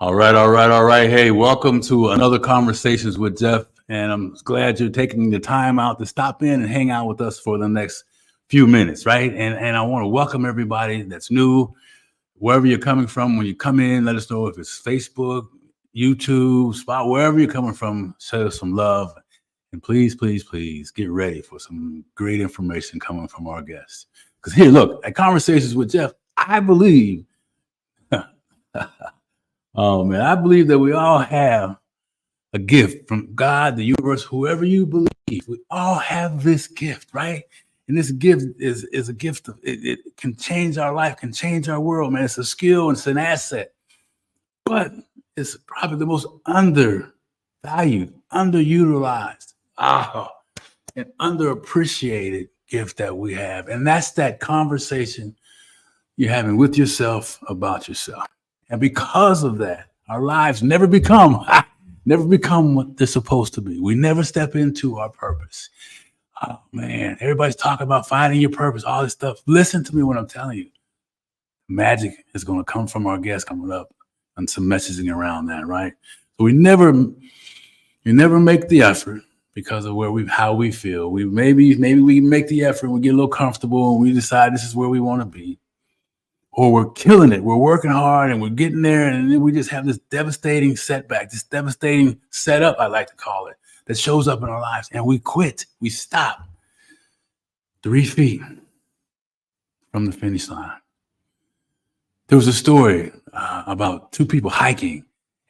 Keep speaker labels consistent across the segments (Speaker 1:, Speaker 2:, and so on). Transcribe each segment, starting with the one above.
Speaker 1: All right, all right, all right. Hey, welcome to another Conversations with Geoff. And I'm glad you're taking the time out to stop in and hang out with us for the next few minutes, right? And I want to welcome everybody that's new, wherever you're coming from. When you come in, let us know if it's Facebook, YouTube, Spot, wherever you're coming from, show us some love. And please, please, please get ready for some great information coming from our guests. Because here, look, at Conversations with Geoff, I believe oh man, I believe that we all have a gift from God, the universe, whoever you believe. We all have this gift, right? And this gift is a gift of it can change our life, can change our world, man. It's a skill and it's an asset, but it's probably the most undervalued, underutilized, and underappreciated gift that we have. And that's that conversation you're having with yourself about yourself. And because of that, our lives never become what they're supposed to be. We never step into our purpose. Oh man, everybody's talking about finding your purpose, all this stuff. Listen to me when I'm telling you. Magic is going to come from our guests coming up and some messaging around that, right? So you never make the effort because of how we feel. Maybe we make the effort, we get a little comfortable, and we decide this is where we want to be. Or we're killing it. We're working hard and we're getting there. And then we just have this devastating setback, this devastating setup, I like to call it, that shows up in our lives. And we quit. We stop 3 feet from the finish line. There was a story about 2 people hiking.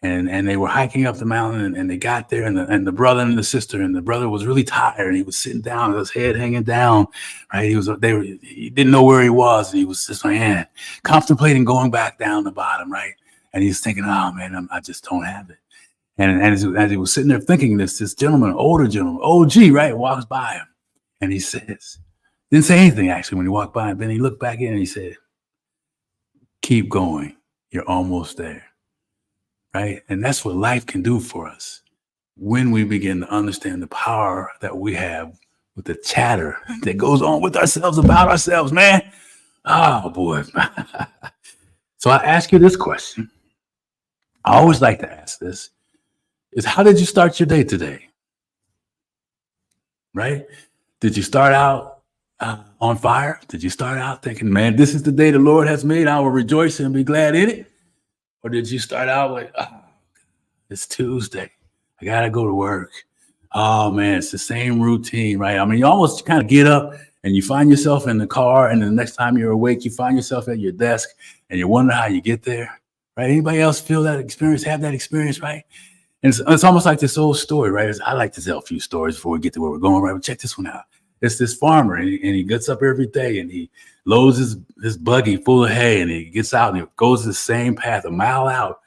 Speaker 1: And they were hiking up the mountain and they got there and the brother and the sister, and the brother was really tired and he was sitting down with his head hanging down, right? He didn't know where he was. And he was just like, contemplating going back down the bottom, right? And he's thinking, oh man, I just don't have it. And as he was sitting there thinking this gentleman, older gentleman, OG, right, walks by him and he says, didn't say anything actually when he walked by him. Then he looked back in and he said, keep going. You're almost there. Right? And that's what life can do for us when we begin to understand the power that we have with the chatter that goes on with ourselves about ourselves, man. Oh boy. So I ask you this question. I always like to ask this is how did you start your day today? Right? Did you start out on fire? Did you start out thinking, man, this is the day the Lord has made. I will rejoice and be glad in it. Or did you start out like, it's Tuesday. I got to go to work. Oh, man, it's the same routine, right? I mean, you almost kind of get up and you find yourself in the car. And the next time you're awake, you find yourself at your desk and you wonder how you get there, right? Anybody else feel that experience, have that experience, right? And it's almost like this old story, right? I like to tell a few stories before we get to where we're going, right? But check this one out. It's this farmer and he gets up every day and he loads his buggy full of hay and he gets out and he goes the same path a mile out,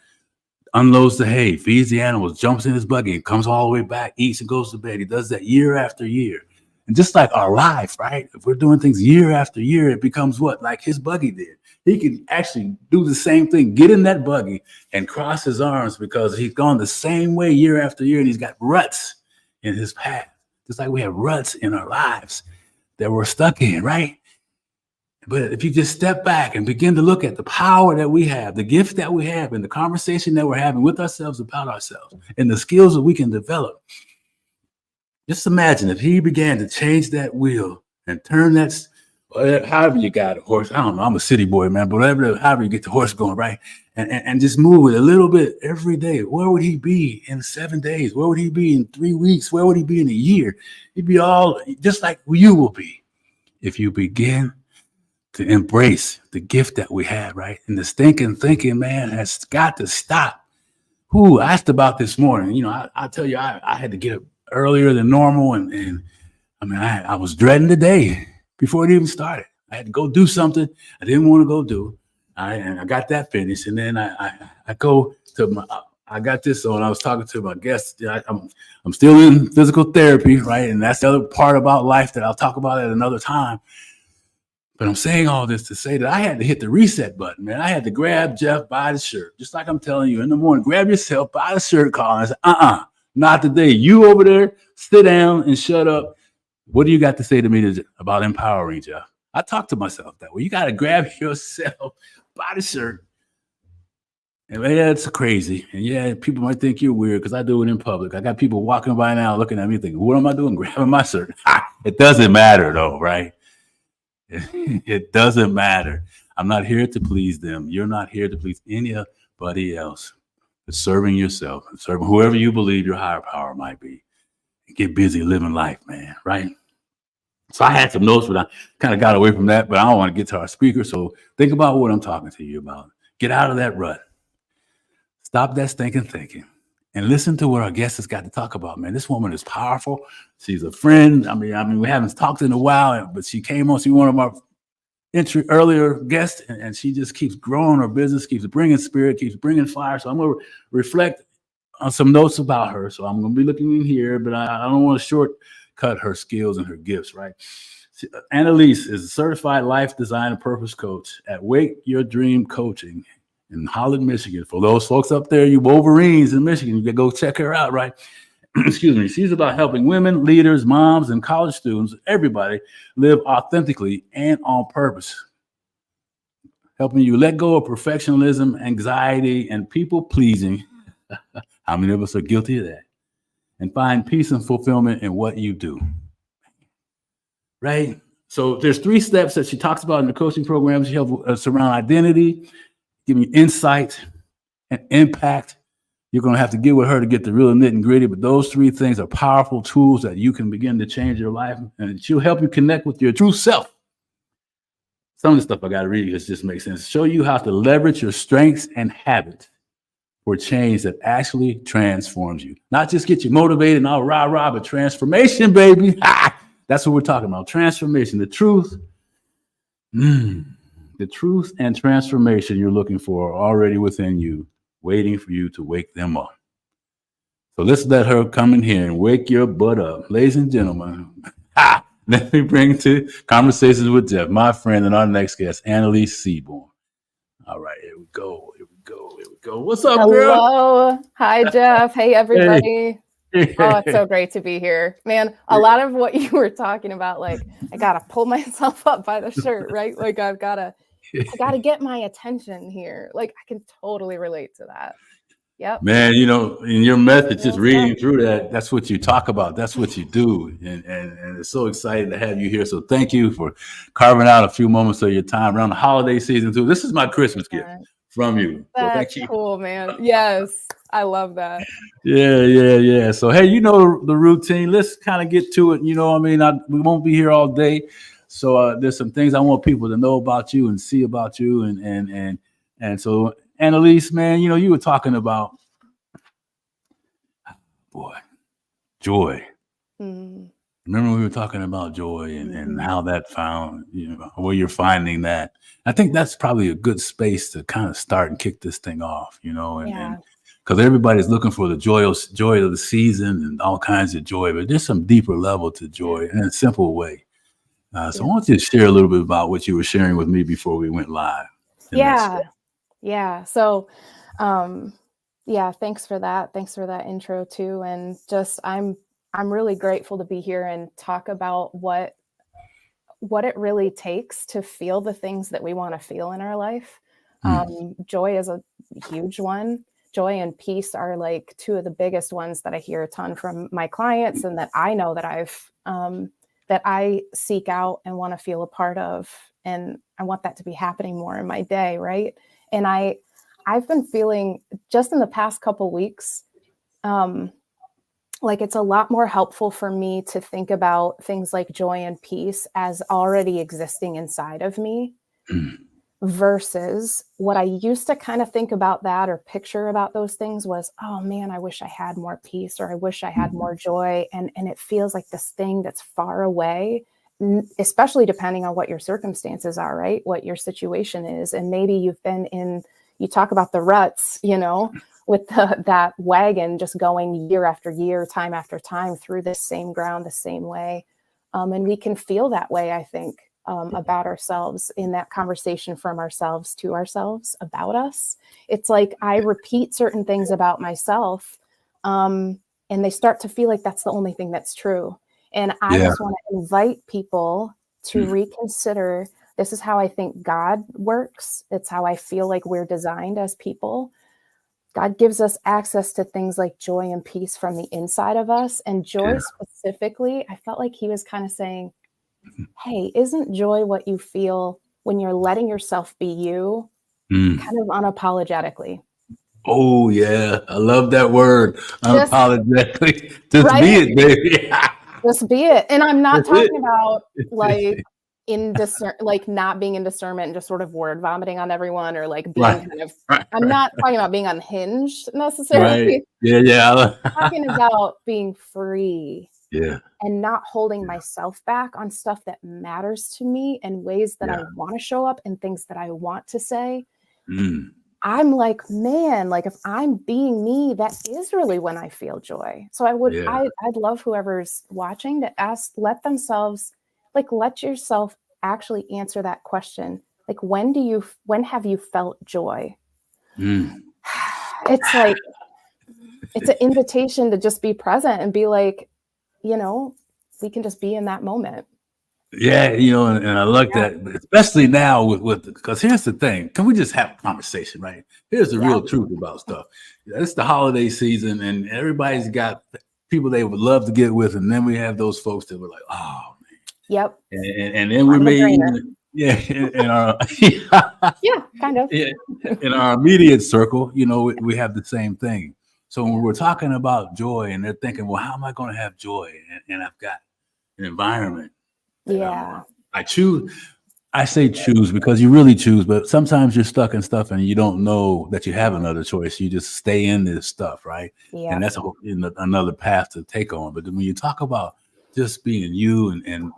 Speaker 1: unloads the hay, feeds the animals, jumps in his buggy and comes all the way back, eats and goes to bed. He does that year after year. And just like our life, right? If we're doing things year after year, it becomes what? Like his buggy did. He can actually do the same thing, get in that buggy and cross his arms because he's gone the same way year after year and he's got ruts in his path. Just like we have ruts in our lives that we're stuck in, right? But if you just step back and begin to look at the power that we have, the gift that we have, and the conversation that we're having with ourselves about ourselves, and the skills that we can develop, just imagine if he began to change that wheel and turn that, however you got a horse, I don't know, I'm a city boy, man, but however you get the horse going, right? And just move it a little bit every day. Where would he be in 7 days? Where would he be in 3 weeks? Where would he be in a year? He'd be all just like you will be if you begin to embrace the gift that we have, right? And the stinking thinking, man, has got to stop. I asked about this morning. You know, I tell you, I had to get up earlier than normal. And I mean, I was dreading the day before it even started. I had to go do something I didn't want to go do. And I got that finished. And then I go to I got this on. I was talking to my guest. I'm still in physical therapy, right? And that's the other part about life that I'll talk about at another time. But I'm saying all this to say that I had to hit the reset button, man. I had to grab Geoff by the shirt, just like I'm telling you in the morning. Grab yourself by the shirt collar and say, not today. You over there, sit down and shut up. What do you got to say to me about empowering, Geoff? I talk to myself that way. You got to grab yourself by the shirt And yeah, it's crazy. And yeah, people might think you're weird because I do it in public. I got people walking by now looking at me thinking, what am I doing? Grabbing my shirt. It doesn't matter though, right? It doesn't matter. I'm not here to please them. You're not here to please anybody else. It's serving yourself, serving whoever you believe your higher power might be. Get busy living life, man, right? So I had some notes, but I kind of got away from that. But I don't want to get to our speaker. So think about what I'm talking to you about. Get out of that rut. Stop that stinking thinking and listen to what our guest has got to talk about, man. This woman is powerful. She's a friend. I mean, we haven't talked in a while, but she came on. She's one of our earlier guests, and she just keeps growing her business, keeps bringing spirit, keeps bringing fire. So I'm going to reflect on some notes about her. So I'm going to be looking in here, but I don't want to shortcut her skills and her gifts, right? Annaliese is a certified life design and purpose coach at Wake Your Dream Coaching in Holland, Michigan. For those folks up there, you Wolverines in Michigan, you can go check her out, right? Excuse me. She's about helping women, leaders, moms, and college students, everybody, live authentically and on purpose. Helping you let go of perfectionism, anxiety, and people pleasing. How many of us are guilty of that? And find peace and fulfillment in what you do. Right? So there's 3 steps that she talks about in the coaching program. She helps us around identity, giving you insight and impact. You're going to have to get with her to get the real nitty and gritty, but those 3 things are powerful tools that you can begin to change your life, and she'll help you connect with your true self. Some of the stuff I got to read because it just makes sense. Show you how to leverage your strengths and habits for change that actually transforms you. Not just get you motivated and all rah-rah, but transformation, baby. That's what we're talking about. Transformation, the truth. The truth and transformation you're looking for are already within you, waiting for you to wake them up. So let's let her come in here and wake your butt up. Ladies and gentlemen, let me bring to Conversations with Geoff, my friend, and our next guest, Annaliese Seaborn. All right, here we go. What's up, girl?
Speaker 2: Hello. Hi, Geoff. Hey, everybody.
Speaker 1: Hey.
Speaker 2: Oh, it's so great to be here. Man, a lot of what you were talking about, like, I got to pull myself up by the shirt, right? Like, I got to get my attention here. Like, I can totally relate to that. Yep.
Speaker 1: Man, in your method, just reading through that, that's what you talk about. That's what you do. And it's so exciting to have you here. So thank you for carving out a few moments of your time around the holiday season too. This is my Christmas gift from you. So
Speaker 2: That's cool, man. Yes. I love that.
Speaker 1: Yeah. So, hey, the routine. Let's kind of get to it. We won't be here all day. So there's some things I want people to know about you and see about you. And so, Annaliese, man, you were talking about, joy. Remember we were talking about joy and how that found, where you're finding that. I think that's probably a good space to kind of start and kick this thing off, and because everybody's looking for the joy of the season and all kinds of joy, but there's some deeper level to joy in a simple way. So I want you to share a little bit about what you were sharing with me before we went live.
Speaker 2: Yeah. So, thanks for that. Thanks for that intro too. And just, I'm really grateful to be here and talk about what it really takes to feel the things that we want to feel in our life. Joy is a huge one. Joy and peace are like 2 of the biggest ones that I hear a ton from my clients, and that I know that that I seek out and want to feel a part of. And I want that to be happening more in my day. Right. And I've been feeling just in the past couple weeks, like it's a lot more helpful for me to think about things like joy and peace as already existing inside of me versus what I used to kind of think about that or picture about those things was, oh man, I wish I had more peace, or I wish I had more joy. And it feels like this thing that's far away, especially depending on what your circumstances are, right? What your situation is. And maybe you've been you talk about the ruts, with that wagon just going year after year, time after time through the same ground, the same way. And we can feel that way, I think, about ourselves in that conversation from ourselves to ourselves about us. It's like I repeat certain things about myself, and they start to feel like that's the only thing that's true. And I just want to invite people to reconsider, this is how I think God works. It's how I feel like we're designed as people. God gives us access to things like joy and peace from the inside of us. And joy specifically, I felt like he was kind of saying, hey, isn't joy what you feel when you're letting yourself be you, kind of unapologetically?
Speaker 1: Oh, yeah. I love that word. Unapologetically. Just
Speaker 2: right?
Speaker 1: be it, baby.
Speaker 2: Just be it. And I'm not
Speaker 1: That's
Speaker 2: talking
Speaker 1: it.
Speaker 2: about like like not being in discernment and just sort of word vomiting on everyone, or like being kind of, I'm not talking about being unhinged necessarily.
Speaker 1: Right. Yeah.
Speaker 2: I'm talking about being free.
Speaker 1: Yeah.
Speaker 2: And not holding myself back on stuff that matters to me and ways that I want to show up and things that I want to say. I'm like, man, like if I'm being me, that is really when I feel joy. So I'd love whoever's watching to let yourself actually answer that question. Like, when have you felt joy? It's like, it's an invitation to just be present and be like, we can just be in that moment.
Speaker 1: Yeah, and I like that, especially now with because here's the thing. Can we just have a conversation, right? Here's the real truth about stuff. It's the holiday season, and everybody's got people they would love to get with, and then we have those folks that were like, oh, man.
Speaker 2: Yep.
Speaker 1: And then we may even, in our
Speaker 2: kind of.
Speaker 1: in our immediate circle, we have the same thing. So when we're talking about joy, and they're thinking, well, how am I going to have joy? And I've got an environment. I say choose because you really choose, but sometimes you're stuck in stuff and you don't know that you have another choice. You just stay in this stuff, right? And that's another path to take on. But when you talk about just being you and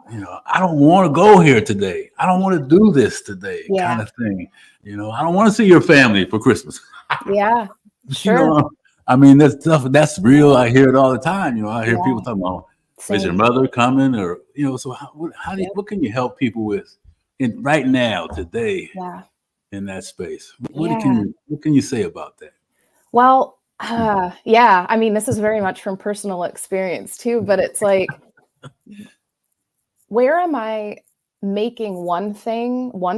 Speaker 1: I don't want to go here today. I don't want to do this today, kind of thing. I don't want to see your family for Christmas.
Speaker 2: Yeah, sure.
Speaker 1: I mean, that stuff, that's real. I hear it all the time. I hear people talking about, is your mother coming, or so what can you help people with right now today in that space? What can you say about that?
Speaker 2: Well, I mean, this is very much from personal experience too, but it's like, where am I making one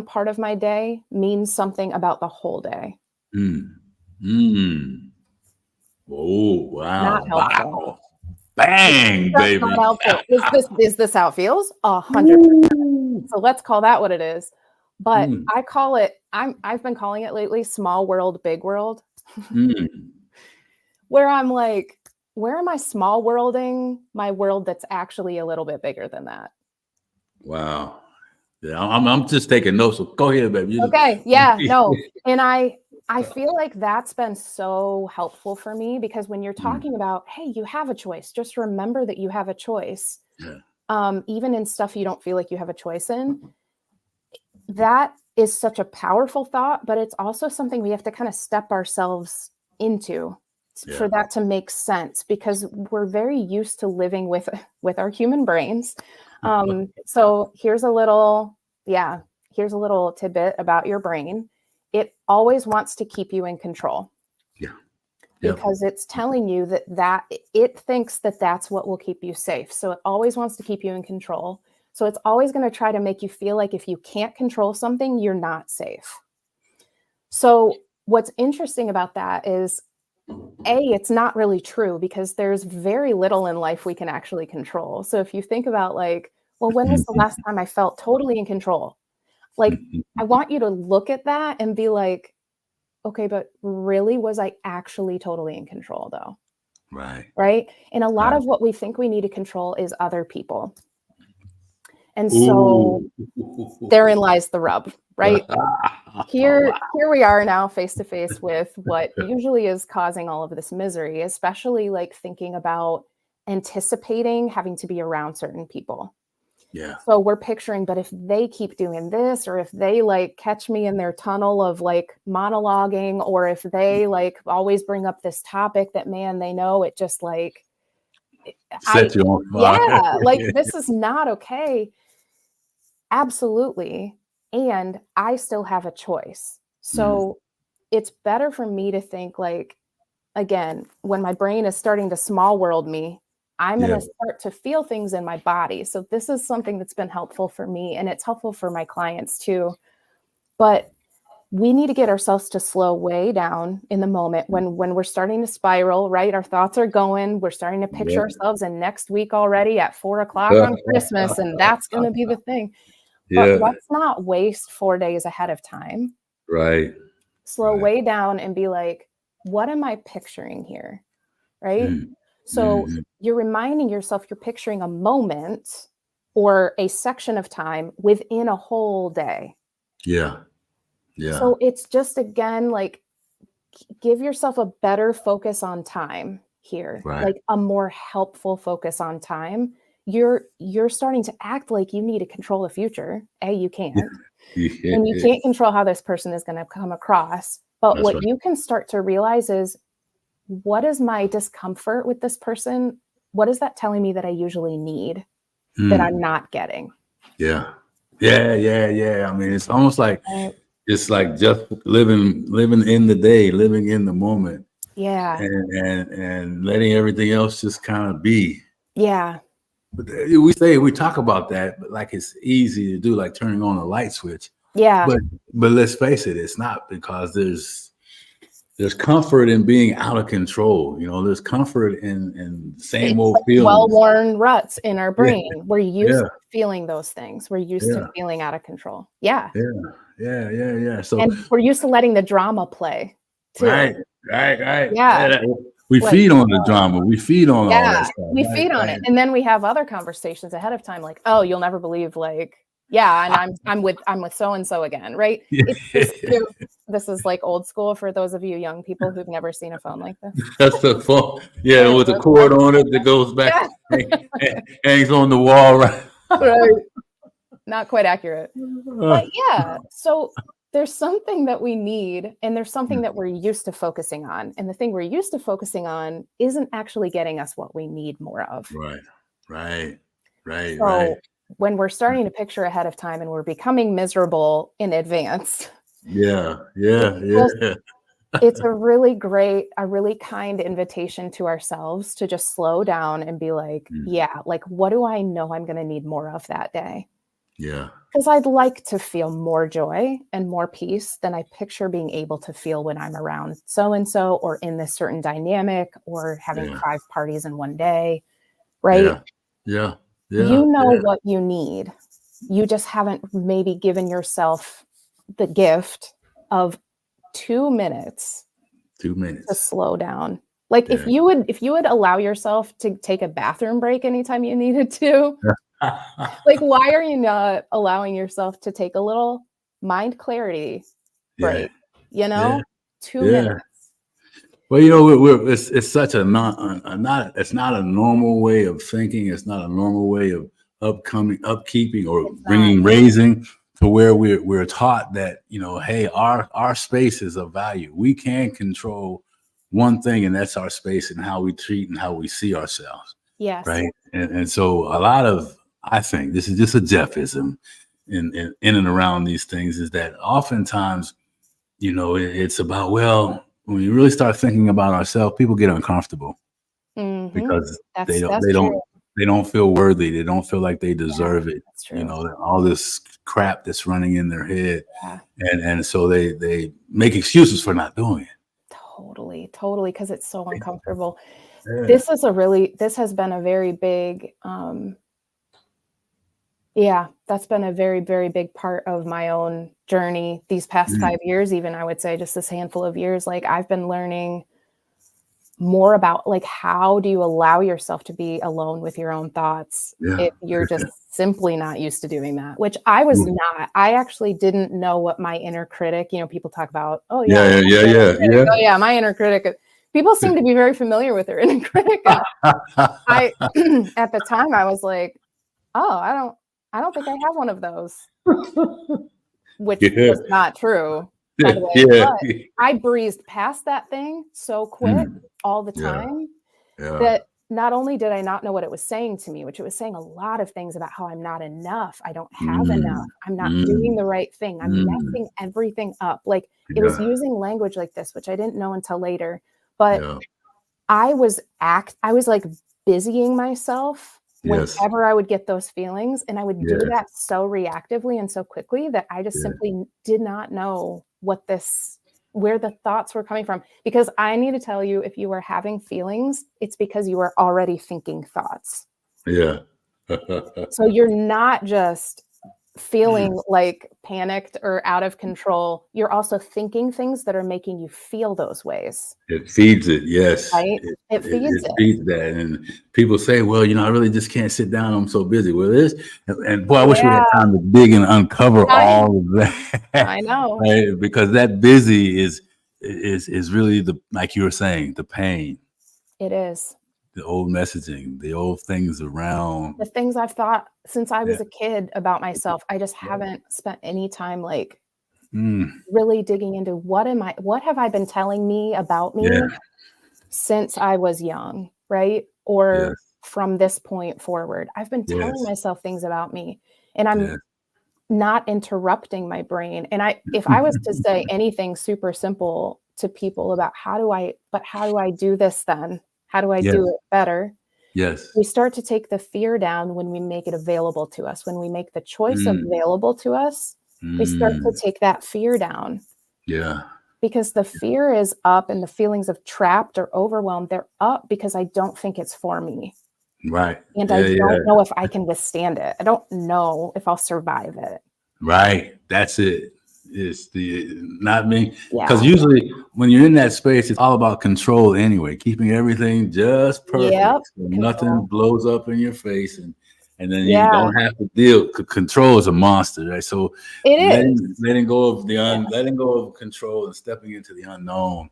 Speaker 2: part of my day means something about the whole day?
Speaker 1: Oh, wow.
Speaker 2: Not helpful.
Speaker 1: Wow. Bang, baby.
Speaker 2: Not helpful. Is this how it feels? 100%. So let's call that what it is. But I call it, I've been calling it lately, small world, big world. Where I'm like, where am I small worlding my world that's actually a little bit bigger than that?
Speaker 1: Wow. Yeah, I'm just taking notes. So go ahead, baby.
Speaker 2: Okay. Yeah. No. And I feel like that's been so helpful for me, because when you're talking about, hey, you have a choice, just remember that you have a choice. Even in stuff you don't feel like you have a choice in. That is such a powerful thought, but it's also something we have to kind of step ourselves into for that to make sense, because we're very used to living with our human brains. So here's a little tidbit about your brain. It always wants to keep you in control. Because it's telling you that it thinks that that's what will keep you safe. So it always wants to keep you in control. So it's always going to try to make you feel like if you can't control something, you're not safe. So what's interesting about that is, it's not really true, because there's very little in life we can actually control. So if you think about like, well, when was the last time I felt totally in control? Like, I want you to look at that and be like, okay, but really, was I actually totally in control though? Right. And a lot of what we think we need to control is other people. And so therein lies the rub, right? Here we are now face to face with what usually is causing all of this misery, especially like thinking about anticipating having to be around certain people. So we're picturing, but if they keep doing this, or if they like catch me in their tunnel of like monologuing, or if they like always bring up this topic that, man, they know it just like
Speaker 1: set you on fire.
Speaker 2: Like this is not okay. Absolutely. And I still have a choice. So it's better for me to think like, again, when my brain is starting to small world me, I'm going to start to feel things in my body. So this is something that's been helpful for me, and it's helpful for my clients too. But we need to get ourselves to slow way down in the moment when we're starting to spiral, right? Our thoughts are going, we're starting to picture ourselves in next week already at 4:00 on Christmas, and that's going to be the thing. But let's not waste 4 days ahead of time.
Speaker 1: Right.
Speaker 2: Slow way down and be like, what am I picturing here? Right. So you're reminding yourself you're picturing a moment or a section of time within a whole day.
Speaker 1: Yeah. Yeah.
Speaker 2: So it's just, again, like, give yourself a better focus on time here, like a more helpful focus on time. You're starting to act like you need to control the future. You can't. And you can't control how this person is going to come across. But what you can start to realize is, what is my discomfort with this person? What is that telling me that I usually need that I'm not getting?
Speaker 1: Yeah. I mean, it's almost like it's like just living in the day, living in the moment.
Speaker 2: Yeah.
Speaker 1: And letting everything else just kind of be.
Speaker 2: Yeah.
Speaker 1: But we talk about that, but like it's easy to do, like turning on a light switch.
Speaker 2: Yeah.
Speaker 1: But let's face it, it's not, because there's comfort in being out of control. You know, there's comfort in same old feelings.
Speaker 2: Well-worn ruts in our brain. We're used to feeling those things. We're used to feeling out of control. Yeah. So, and we're used to letting the drama play too.
Speaker 1: Right.
Speaker 2: Yeah.
Speaker 1: We feed on the drama. We feed on all that stuff.
Speaker 2: We feed on it. And then we have other conversations ahead of time, like, oh, you'll never believe, like, and I'm with so-and-so again, right? This is like old school for those of you young people who've never seen a phone like this.
Speaker 1: That's the phone. Yeah, with a cord on it that goes back, hangs on the wall, right?
Speaker 2: Not quite accurate. But so there's something that we need, and there's something that we're used to focusing on. And the thing we're used to focusing on isn't actually getting us what we need more of.
Speaker 1: Right.
Speaker 2: When we're starting to picture ahead of time and we're becoming miserable in advance. It's a really great, a really kind invitation to ourselves to just slow down and be like, like, what do I know I'm going to need more of that day? Because I'd like to feel more joy and more peace than I picture being able to feel when I'm around so-and-so, or in this certain dynamic, or having 5 parties in one day. Right. You know what you need. You just haven't maybe given yourself the gift of 2 minutes to slow down. Like if you would allow yourself to take a bathroom break anytime you needed to, like, why are you not allowing yourself to take a little mind clarity break? 2 minutes.
Speaker 1: Well, you know, it's such a it's not a normal way of thinking. It's not a normal way of upkeeping or raising to where we're taught that, you know, hey, our space is of value. We can control one thing, and that's our space and how we treat and how we see ourselves.
Speaker 2: Yes.
Speaker 1: Right. And so a lot of, I think this is just a Geoffism in and around these things, is that oftentimes, you know, it's about, well, when you really start thinking about ourselves, people get uncomfortable because they don't feel worthy. They don't feel like they deserve it. You know, all this crap that's running in their head. And so they make excuses for not doing it.
Speaker 2: Totally. Because it's so uncomfortable. This has been a very big, that's been a very, very big part of my own journey these past 5 years, even, I would say just this handful of years. Like, I've been learning more about, like, how do you allow yourself to be alone with your own thoughts if you're just simply not used to doing that, which I was not. I actually didn't know what my inner critic, you know, people talk about, my inner critic. People seem to be very familiar with their inner critic. At the time I was like, oh, I don't think I have one of those, which was not true, by the way. But I breezed past that thing so quick all the time that not only did I not know what it was saying to me, which it was saying a lot of things about how I'm not enough. I don't have enough. I'm not doing the right thing. I'm messing everything up. Like, it was using language like this, which I didn't know until later. But I was like busying myself
Speaker 1: Yes.
Speaker 2: whenever I would get those feelings, and I would do
Speaker 1: Yes.
Speaker 2: that so reactively and so quickly that I just
Speaker 1: Yeah.
Speaker 2: simply did not know where the thoughts were coming from. Because I need to tell you, if you are having feelings, it's because you are already thinking thoughts.
Speaker 1: Yeah.
Speaker 2: So you're not just feeling like panicked or out of control. You're also thinking things that are making you feel those ways,
Speaker 1: It feeds it. Yes.
Speaker 2: right? It feeds
Speaker 1: It
Speaker 2: it.
Speaker 1: feeds that. And people say, well, I really just can't sit down. I'm so busy. Well, it is. And boy, I wish we had
Speaker 2: Yeah,
Speaker 1: time to dig and uncover
Speaker 2: I
Speaker 1: all of that.
Speaker 2: I know.
Speaker 1: Right? Because that busy is really like you were saying, the pain,
Speaker 2: It is.
Speaker 1: the old messaging, the old things around.
Speaker 2: The things I've thought since I
Speaker 1: Yeah.
Speaker 2: was a kid about myself, I just haven't spent any time, like,
Speaker 1: Mm,
Speaker 2: really digging into what have I been telling me about
Speaker 1: yeah.
Speaker 2: me since I was young, right?
Speaker 1: Yes.
Speaker 2: Or from this point forward. I've been telling
Speaker 1: Yes.
Speaker 2: myself things about me, and I'm
Speaker 1: Yes.
Speaker 2: not interrupting my brain. And if I was to say anything super simple to people about how do I do this then? How do I
Speaker 1: Yes.
Speaker 2: do it better?
Speaker 1: Yes.
Speaker 2: We start to take the fear down when we make it available to us. When we make the choice
Speaker 1: Mm,
Speaker 2: available to us, we start to
Speaker 1: mm,
Speaker 2: take that fear down,
Speaker 1: yeah.
Speaker 2: because the fear is up and the feelings of trapped or overwhelmed, they're up because I don't think it's for me.
Speaker 1: Right.
Speaker 2: And I
Speaker 1: Yeah. Yeah.
Speaker 2: don't know if I can withstand it. I don't know if I'll survive it.
Speaker 1: Right. That's it. It's the not me. Because
Speaker 2: Yeah.
Speaker 1: usually when you're in that space, it's all about control anyway, keeping everything just
Speaker 2: Yep.
Speaker 1: perfect. So nothing
Speaker 2: Control.
Speaker 1: blows up in your face and then you
Speaker 2: Yeah,
Speaker 1: don't have to deal. Control is a monster, right? So
Speaker 2: it is.
Speaker 1: letting go of
Speaker 2: Yes.
Speaker 1: letting go of control and stepping into the unknown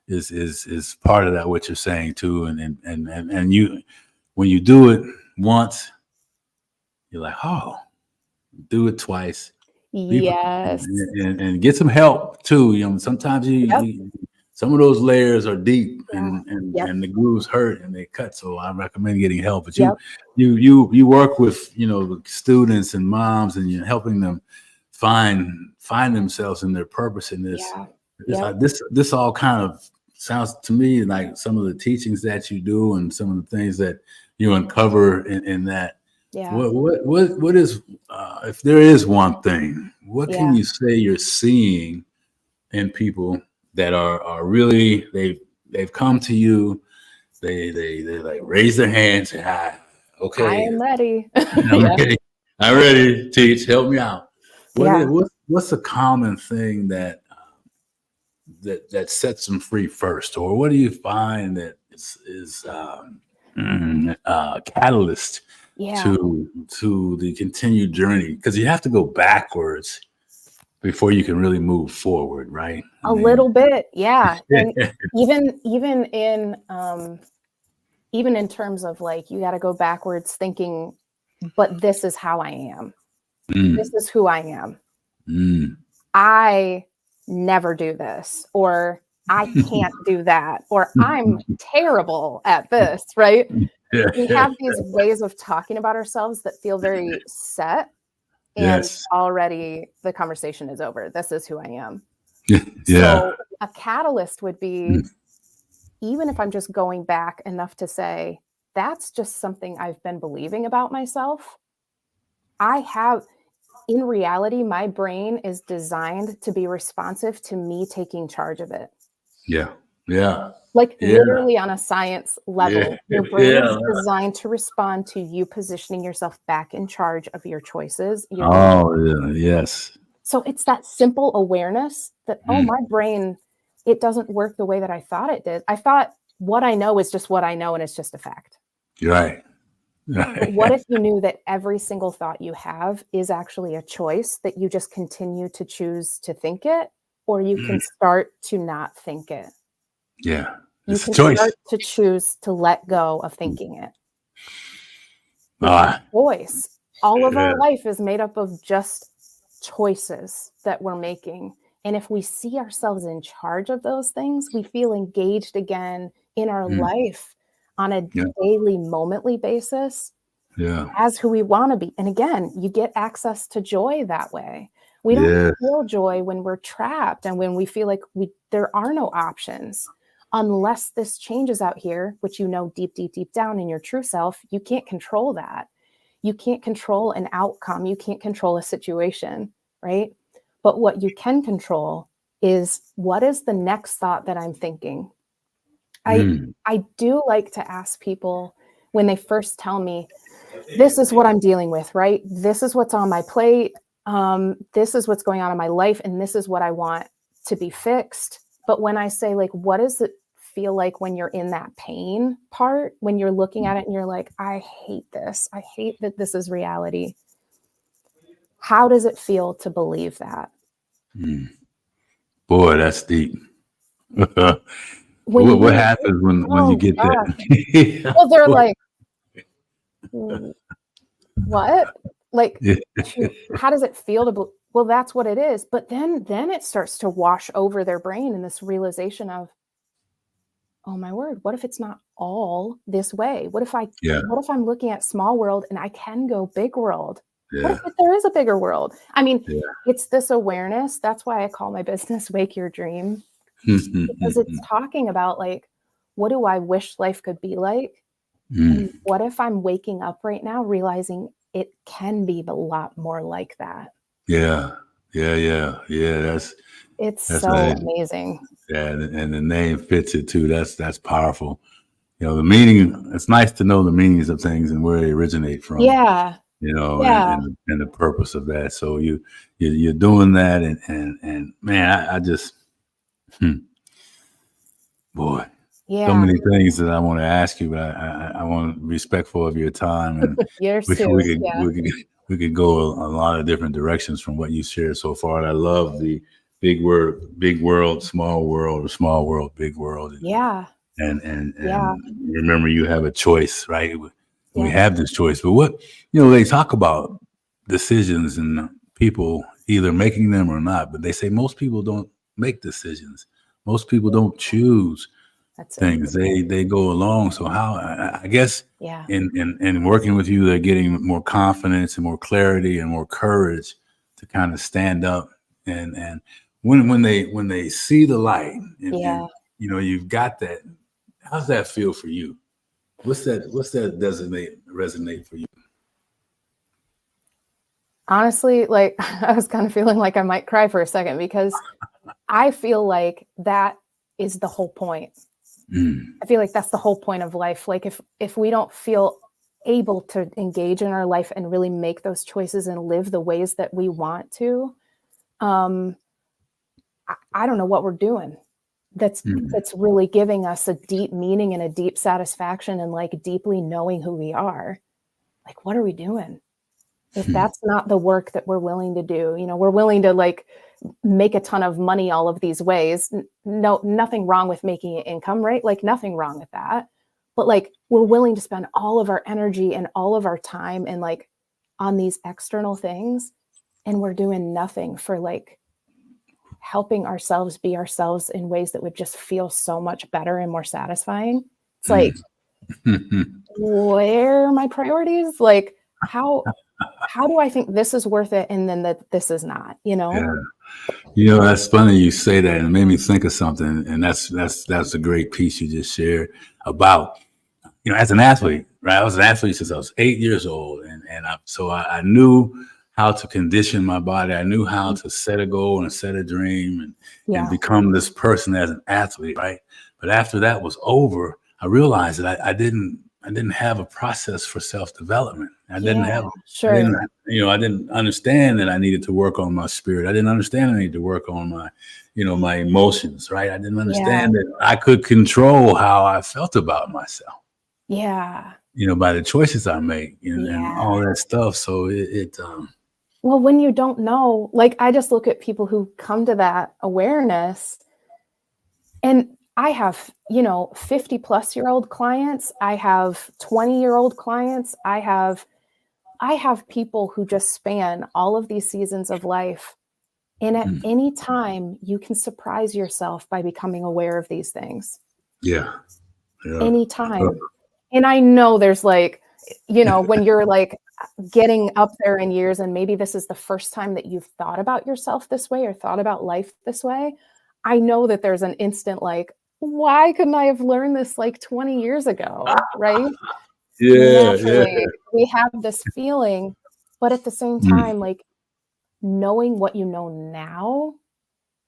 Speaker 1: is part of that what you're saying too. And you when you do it once, you're like, oh, do it twice people
Speaker 2: Yes.
Speaker 1: and get some help too. Sometimes
Speaker 2: Yep.
Speaker 1: some of those layers are deep
Speaker 2: Yeah. Yep.
Speaker 1: and the grooves hurt and they cut. So I recommend getting help. But
Speaker 2: Yep.
Speaker 1: you work with students and moms and you're helping them find themselves and their purpose in this.
Speaker 2: Yeah. Yep.
Speaker 1: This all kind of sounds to me like some of the teachings that you do and some of the things that you uncover in that.
Speaker 2: Yeah.
Speaker 1: What is if there is one thing, what can
Speaker 2: Yeah.
Speaker 1: you say you're seeing in people that are really they've come to you, they like raise their hands and hi,
Speaker 2: I
Speaker 1: okay,
Speaker 2: am ready.
Speaker 1: I'm
Speaker 2: Yeah.
Speaker 1: ready, I'm ready to teach, help me out.
Speaker 2: Yeah.
Speaker 1: What's a common thing that sets them free first, or what do you find that is catalyst
Speaker 2: Yeah.
Speaker 1: to the continued journey? Because you have to go backwards before you can really move forward, right? I
Speaker 2: A
Speaker 1: mean,
Speaker 2: little bit. Yeah. And even in terms of, like, you got to go backwards thinking, but this is how I am. This
Speaker 1: mm,
Speaker 2: is who I am.
Speaker 1: mm.
Speaker 2: I never do this, or I can't do that, or I'm terrible at this, right? We
Speaker 1: Yeah.
Speaker 2: have these ways of talking about ourselves that feel very set, and
Speaker 1: Yes.
Speaker 2: already the conversation is over. This is who I am.
Speaker 1: Yeah.
Speaker 2: So a catalyst would be, even if I'm just going back enough to say, that's just something I've been believing about myself. In reality, my brain is designed to be responsive to me taking charge of it.
Speaker 1: Yeah. Yeah.
Speaker 2: Like,
Speaker 1: Yeah.
Speaker 2: literally on a science
Speaker 1: Yeah.
Speaker 2: level, your brain is
Speaker 1: Yeah.
Speaker 2: designed to respond to you positioning yourself back in charge of your choices, your decisions.
Speaker 1: Oh, yeah. Yes.
Speaker 2: So it's that simple awareness that, oh,
Speaker 1: Mm.
Speaker 2: my brain, it doesn't work the way that I thought it did. I thought what I know is just what I know, and it's just a fact.
Speaker 1: You're right.
Speaker 2: But what if you knew that every single thought you have is actually a choice, that you just continue to choose to think it, or you can start to not think it?
Speaker 1: Yeah.
Speaker 2: You
Speaker 1: It's a
Speaker 2: can
Speaker 1: choice.
Speaker 2: start to choose to let go of thinking it. It's a
Speaker 1: Ah,
Speaker 2: choice. All of
Speaker 1: yeah.
Speaker 2: our life is made up of just choices that we're making. And if we see ourselves in charge of those things, we feel engaged again in our
Speaker 1: Mm.
Speaker 2: life on a
Speaker 1: Yeah.
Speaker 2: daily, momently basis
Speaker 1: Yeah.
Speaker 2: as who we want to be. And again, you get access to joy that way. We don't
Speaker 1: Yeah.
Speaker 2: feel joy when we're trapped and when we feel like there are no options. unless this changes out here, which you know deep, deep, deep down in your true self, you can't control that. You can't control an outcome. You can't control a situation, right? But what you can control is, what is the next thought that I'm thinking? I do like to ask people when they first tell me, this is what I'm dealing with, right? This is what's on my plate. This is what's going on in my life, and this is what I want to be fixed. But when I say, like, what does it feel like when you're in that pain part, when you're looking at it and you're like, I hate this. I hate that this is reality. How does it feel to believe that?
Speaker 1: Boy, that's deep.
Speaker 2: When
Speaker 1: What
Speaker 2: you,
Speaker 1: happens when you
Speaker 2: oh
Speaker 1: get
Speaker 2: gosh.
Speaker 1: that?
Speaker 2: Well, they're like, what? Like,
Speaker 1: Yeah.
Speaker 2: how does it feel to well, that's what it is. But then it starts to wash over their brain in this realization of, oh my word, what if it's not all this way? What if
Speaker 1: Yeah.
Speaker 2: I'm looking at small world and I can go big world? What
Speaker 1: Yeah.
Speaker 2: if there is a bigger world? I mean,
Speaker 1: Yeah.
Speaker 2: it's this awareness. That's why I call my business Wake Your Dream, because it's talking about, like, what do I wish life could be like? And what if I'm waking up right now realizing it can be a lot more like that?
Speaker 1: Yeah. Yeah.
Speaker 2: It's
Speaker 1: That's
Speaker 2: so
Speaker 1: amazing.
Speaker 2: amazing.
Speaker 1: Yeah, and the name fits it too. That's powerful. You know, the meaning. It's nice to know the meanings of things and where they originate from.
Speaker 2: Yeah.
Speaker 1: You know,
Speaker 2: Yeah.
Speaker 1: and the purpose of that. So you're doing that, and man, I just boy, so
Speaker 2: Yeah.
Speaker 1: many things that I want to ask you, but I want to be respectful of your time, and
Speaker 2: Yours
Speaker 1: we
Speaker 2: too.
Speaker 1: could
Speaker 2: Yeah.
Speaker 1: we could go a lot of different directions from what you shared so far. And I love the big world, small world, or small world, big world,
Speaker 2: Yeah.
Speaker 1: and
Speaker 2: Yeah.
Speaker 1: remember, you have a choice, right? We
Speaker 2: Yeah.
Speaker 1: have this choice, but what, you know, they talk about decisions and people either making them or not, but they say most people don't make decisions. Most people don't choose
Speaker 2: That's it.
Speaker 1: things. They go along. So how, I guess
Speaker 2: Yeah.
Speaker 1: in working with you, they're getting more confidence and more clarity and more courage to kind of stand up, and when they see the light, and
Speaker 2: Yeah.
Speaker 1: you know, you've got that. How's that feel for you? What's that resonate for you?
Speaker 2: Honestly, like, I was kind of feeling like I might cry for a second, because I feel like that is the whole point. I feel like that's the whole point of life. Like, if we don't feel able to engage in our life and really make those choices and live the ways that we want to, I don't know what we're doing. That's really giving us a deep meaning and a deep satisfaction, and, like, deeply knowing who we are. Like, what are we doing? If that's not the work that we're willing to do, you know, we're willing to, like, make a ton of money all of these ways. No, nothing wrong with making income, right? Like, nothing wrong with that. But, like, we're willing to spend all of our energy and all of our time and, like, on these external things, and we're doing nothing for, like, helping ourselves be ourselves in ways that would just feel so much better and more satisfying. It's like, where are my priorities? Like, how do I think this is worth it, and then that this is not, you know?
Speaker 1: Yeah. You know, that's funny you say that, and it made me think of something. And that's a great piece you just shared about, you know, as an athlete, right? I was an athlete since I was 8 years old, so I knew how to condition my body. I knew how to set a goal and set a dream, and
Speaker 2: Yeah.
Speaker 1: become this person as an athlete, right? But after that was over, I realized that I didn't have a process for self-development. I didn't
Speaker 2: Yeah,
Speaker 1: have, I
Speaker 2: sure.
Speaker 1: didn't, you know, I didn't understand that I needed to work on my spirit. I didn't understand I needed to work on my, you know, my emotions, right? I didn't
Speaker 2: Yeah.
Speaker 1: understand that I could control how I felt about myself,
Speaker 2: Yeah.
Speaker 1: you know, by the choices I make, and
Speaker 2: Yeah.
Speaker 1: all that stuff. So
Speaker 2: Well, when you don't know, like, I just look at people who come to that awareness, and I have, you know, 50-plus-year-old clients. I have 20-year-old clients. I have people who just span all of these seasons of life. And at any time, you can surprise yourself by becoming aware of these things.
Speaker 1: yeah, yeah,
Speaker 2: Anytime. And I know there's, like, you know, when you're, like, getting up there in years, and maybe this is the first time that you've thought about yourself this way or thought about life this way, I know that there's an instant, like, why couldn't I have learned this like 20 years ago? Right.
Speaker 1: Yeah, yeah.
Speaker 2: Naturally, we have this feeling, but at the same
Speaker 1: Mm,
Speaker 2: time, like knowing what you know now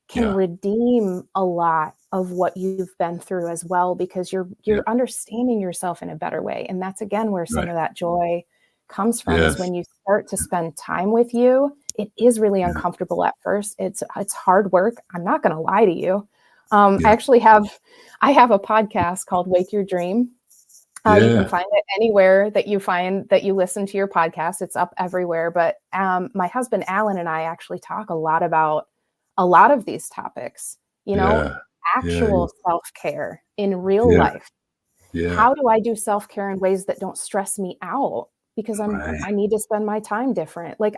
Speaker 2: can
Speaker 1: yeah,
Speaker 2: redeem a lot of what you've been through as well, because
Speaker 1: yeah,
Speaker 2: you're understanding yourself in a better way. And that's again where some
Speaker 1: right.
Speaker 2: of that joy comes from, is
Speaker 1: Yes,
Speaker 2: when you start to spend time with you. It is really
Speaker 1: yeah,
Speaker 2: uncomfortable at first. It's hard work. I'm not going to lie to you.
Speaker 1: yeah,
Speaker 2: I have a podcast called Wake Your Dream. You can
Speaker 1: yeah,
Speaker 2: find it anywhere that you listen to your podcast. It's up everywhere. But my husband Alan and I actually talk a lot about a lot of these topics. You know,
Speaker 1: yeah, yeah,
Speaker 2: actual self-care in real
Speaker 1: yeah,
Speaker 2: life.
Speaker 1: yeah.
Speaker 2: How do I do self-care in ways that don't stress me out? Because
Speaker 1: Right.
Speaker 2: I need to spend my time different. Like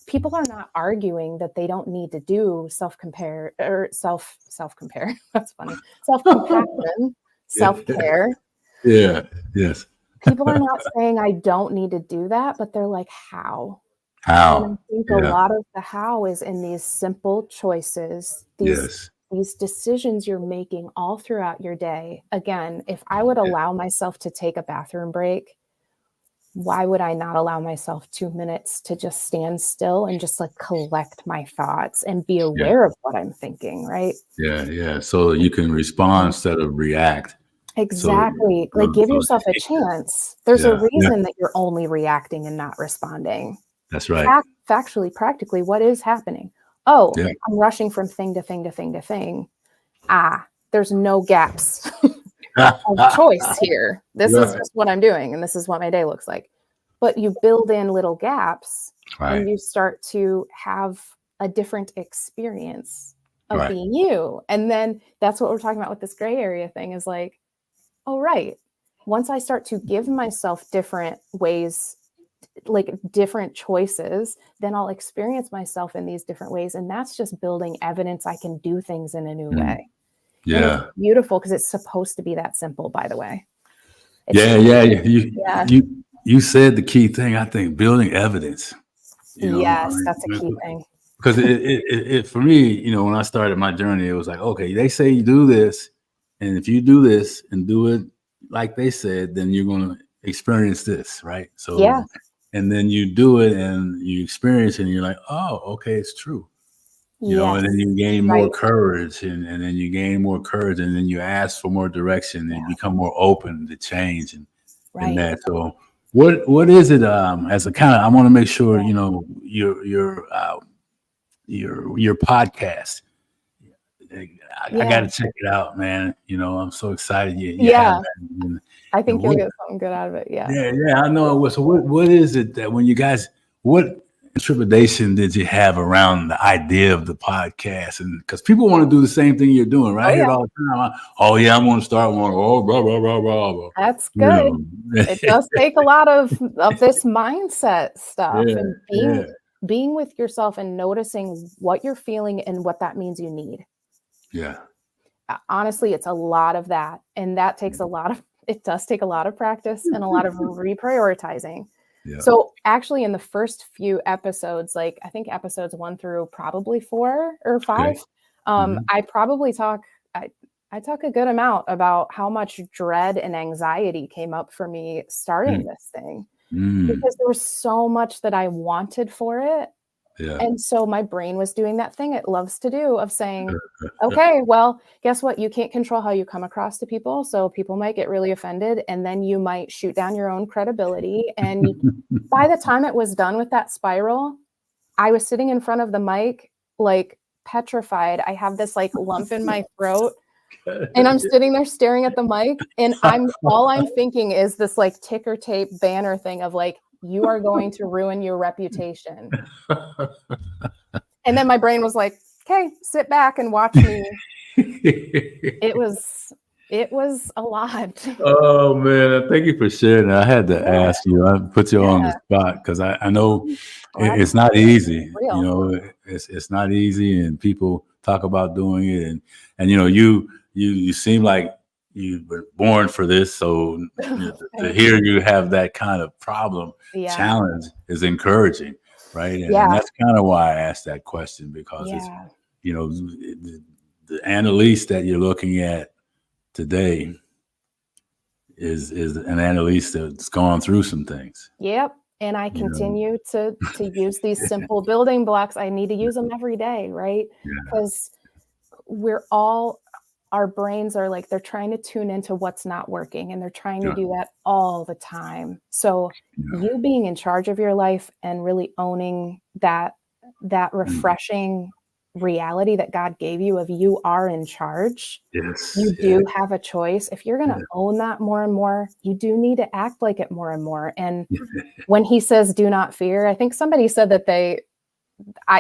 Speaker 2: people are not arguing that they don't need to do self-compare or self-compare. That's funny. Self-compassion,
Speaker 1: Yeah,
Speaker 2: self-care.
Speaker 1: yeah, yes.
Speaker 2: People are not saying I don't need to do that, but they're like, how? And I
Speaker 1: How?
Speaker 2: think a
Speaker 1: Yeah,
Speaker 2: lot of the how is in these simple choices,
Speaker 1: yes,
Speaker 2: these decisions you're making all throughout your day. Again, if I would allow myself to take a bathroom break, why would I not allow myself 2 minutes to just stand still and just like collect my thoughts and be
Speaker 1: yeah,
Speaker 2: aware of what I'm thinking, right?
Speaker 1: yeah, yeah. So you can respond instead of react. So,
Speaker 2: Exactly. Like give yourself a chance. There's a
Speaker 1: yeah, yeah,
Speaker 2: reason that you're only reacting and not responding.
Speaker 1: that's right.
Speaker 2: Factually, practically, what is happening? Oh,
Speaker 1: Yeah.
Speaker 2: I'm rushing from thing to thing to thing to thing. There's no gaps of choice here. This is
Speaker 1: Right,
Speaker 2: just what I'm doing, and this is what my day looks like. But you build in little gaps and
Speaker 1: right,
Speaker 2: you start to have a different experience of
Speaker 1: right.
Speaker 2: being you. And then that's what we're talking about with this gray area thing, is like, oh, right. Once I start to give myself different ways, like different choices, then I'll experience myself in these different ways. And that's just building evidence I can do things in a new
Speaker 1: Mm,
Speaker 2: way. And it's
Speaker 1: yeah,
Speaker 2: beautiful because it's supposed to be that simple, by the way. It's
Speaker 1: yeah,
Speaker 2: supposed
Speaker 1: yeah.
Speaker 2: to,
Speaker 1: You,
Speaker 2: yeah.
Speaker 1: you said the key thing. I think building evidence. I
Speaker 2: Yes, that's a
Speaker 1: mean,
Speaker 2: key thing.
Speaker 1: because it for me, when I started my journey, it was like, okay, they say you do this, and if you do this and do it like they said, then you're going to experience this, right?
Speaker 2: Yeah.
Speaker 1: So, and then you do it and you experience it, and you're like, oh, okay, it's true. And then
Speaker 2: Yes.
Speaker 1: you gain more
Speaker 2: Right.
Speaker 1: courage, and then you gain more courage, and then you ask for more direction, and you
Speaker 2: Yeah.
Speaker 1: become more open to change and
Speaker 2: Right.
Speaker 1: that. So, what is it? As a kind of, I want to make sure
Speaker 2: Yeah.
Speaker 1: your podcast. I got
Speaker 2: Yeah.
Speaker 1: to check it out, man. I'm so excited you have
Speaker 2: Yeah.
Speaker 1: that.
Speaker 2: I
Speaker 1: And
Speaker 2: think you'll
Speaker 1: what?
Speaker 2: get something good out of it. Yeah.
Speaker 1: Yeah, yeah, I know. So what is it that when you guys what trepidation did you have around the idea of the podcast? And because people want to do the same thing you're doing, right?
Speaker 2: Oh,
Speaker 1: I hear it
Speaker 2: yeah.
Speaker 1: all the time. Oh yeah, I'm going to start one. Oh, blah blah blah blah blah.
Speaker 2: That's
Speaker 1: You
Speaker 2: good.
Speaker 1: know.
Speaker 2: It does take a lot of this mindset stuff,
Speaker 1: Yeah,
Speaker 2: and
Speaker 1: yeah,
Speaker 2: being with yourself and noticing what you're feeling and what that means you need.
Speaker 1: yeah,
Speaker 2: Honestly, it's a lot of that, and that takes it does take a lot of practice and a lot of reprioritizing.
Speaker 1: yeah.
Speaker 2: So actually in the first few episodes, like I think episodes 1 through probably 4 or 5,
Speaker 1: Okay. Hmm.
Speaker 2: I probably I talk a good amount about how much dread and anxiety came up for me starting
Speaker 1: Mm,
Speaker 2: this thing,
Speaker 1: mm,
Speaker 2: because there was so much that I wanted for it.
Speaker 1: yeah.
Speaker 2: And so my brain was doing that thing it loves to do, of saying, okay, well, guess what? You can't control how you come across to people. So people might get really offended, and then you might shoot down your own credibility. And by the time it was done with that spiral, I was sitting in front of the mic, like petrified. I have this like lump in my throat, and I'm sitting there staring at the mic, and all I'm thinking is this like ticker tape banner thing of like, you are going to ruin your reputation. And then my brain was like, okay, sit back and watch me. It was a lot.
Speaker 1: Oh man, thank you for sharing that. I had to
Speaker 2: Yeah,
Speaker 1: ask you. I put you on the
Speaker 2: yeah.
Speaker 1: spot because I know
Speaker 2: Well, that's
Speaker 1: it's not easy.
Speaker 2: real.
Speaker 1: It's not easy, and people talk about doing it, and you seem like you were born for this. So to
Speaker 2: Thank
Speaker 1: hear
Speaker 2: you.
Speaker 1: you have that kind of problem
Speaker 2: Yeah.
Speaker 1: challenge is encouraging, right? And
Speaker 2: Yeah.
Speaker 1: that's kind of why I asked that question, because it's
Speaker 2: Yeah.
Speaker 1: the Annaliese that you're looking at today is an Annaliese that's gone through some things.
Speaker 2: Yep. And I continue to use these simple building blocks. I need to use them every day, right? Because our brains are like, they're trying to tune into what's not working, and they're trying to do that all the time. So you being in charge of your life and really owning that refreshing reality that God gave you of you are in charge.
Speaker 1: Yes.
Speaker 2: You do have a choice. If you're going to own that more and more, you do need to act like it more and more. And when he says, do not fear, I think somebody said that